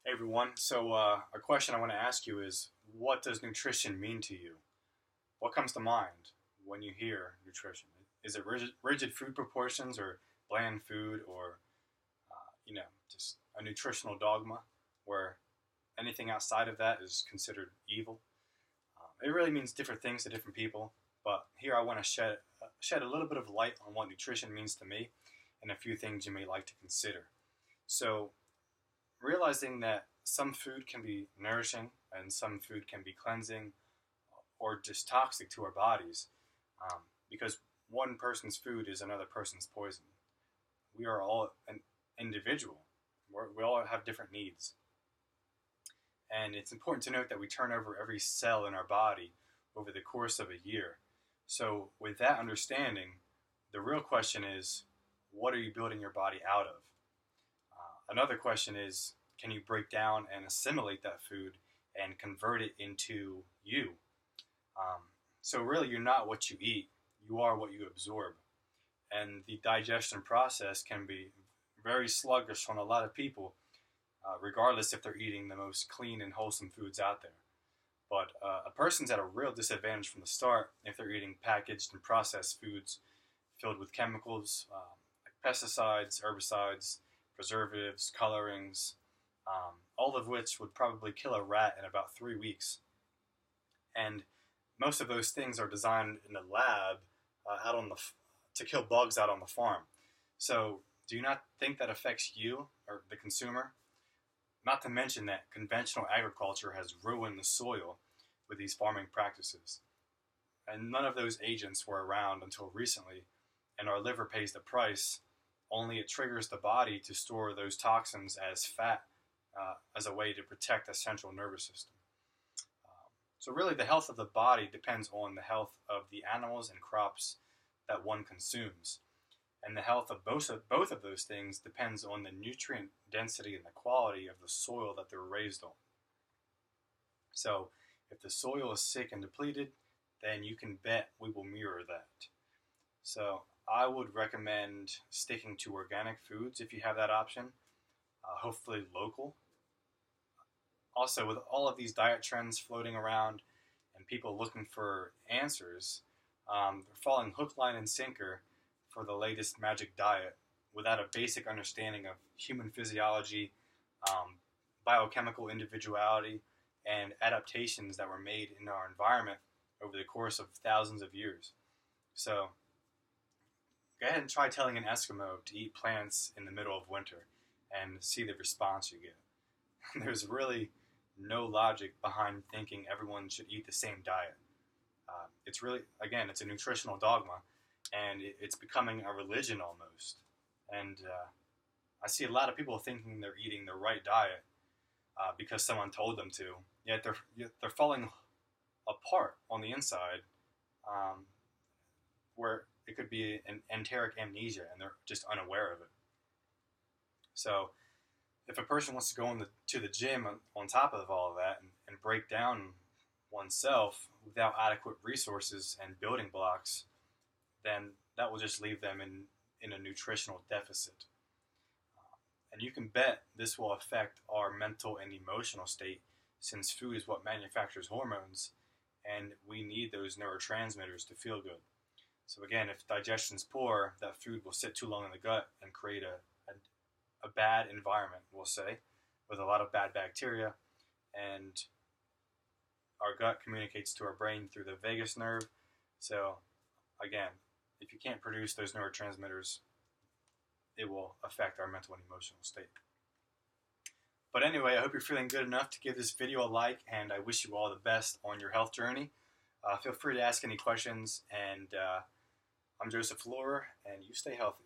Hey everyone. A question I want to ask you is, what does nutrition mean to you? What comes to mind when you hear nutrition? Is it rigid food proportions, or bland food, or just a nutritional dogma where anything outside of that is considered evil? It really means different things to different people. But here I want to shed a little bit of light on what nutrition means to me, and a few things you may like to consider. So realizing that some food can be nourishing and some food can be cleansing or just toxic to our bodies, because one person's food is another person's poison. We are all an individual. We all have different needs. And it's important to note that we turn over every cell in our body over the course of a year. So, with that understanding, the real question is, what are you building your body out of? Another question is, can you break down and assimilate that food and convert it into you? So really, you're not what you eat. You are what you absorb. And the digestion process can be very sluggish on a lot of people, regardless if they're eating the most clean and wholesome foods out there. But a person's at a real disadvantage from the start if they're eating packaged and processed foods filled with chemicals, like pesticides, herbicides, preservatives, colorings, all of which would probably kill a rat in about 3 weeks. And most of those things are designed in a lab to kill bugs out on the farm. So do you not think that affects you or the consumer? Not to mention that conventional agriculture has ruined the soil with these farming practices. And none of those agents were around until recently, and our liver pays the price, only it triggers the body to store those toxins as fat, as a way to protect the central nervous system. So really, the health of the body depends on the health of the animals and crops that one consumes. And the health of both of those things depends on the nutrient density and the quality of the soil that they're raised on. So if the soil is sick and depleted, then you can bet we will mirror that. So I would recommend sticking to organic foods if you have that option, hopefully local. Also, with all of these diet trends floating around and people looking for answers, they're falling hook, line, and sinker for the latest magic diet without a basic understanding of human physiology, biochemical individuality, and adaptations that were made in our environment over the course of thousands of years. So go ahead and try telling an Eskimo to eat plants in the middle of winter and see the response you get. There's really no logic behind thinking everyone should eat the same diet. It's really, again, it's a nutritional dogma, and it's becoming a religion almost. And I see a lot of people thinking they're eating the right diet because someone told them to, yet they're falling apart on the inside, where it could be an enteric amnesia, and they're just unaware of it. So if a person wants to go to the gym on top of all of that and break down oneself without adequate resources and building blocks, then that will just leave them in a nutritional deficit. And you can bet this will affect our mental and emotional state, since food is what manufactures hormones, and we need those neurotransmitters to feel good. So again, if digestion's poor, that food will sit too long in the gut and create a bad environment, we'll say, with a lot of bad bacteria. And our gut communicates to our brain through the vagus nerve. So again, if you can't produce those neurotransmitters, it will affect our mental and emotional state. But anyway, I hope you're feeling good enough to give this video a like, and I wish you all the best on your health journey. Feel free to ask any questions, and I'm Joseph Lohr, and you stay healthy.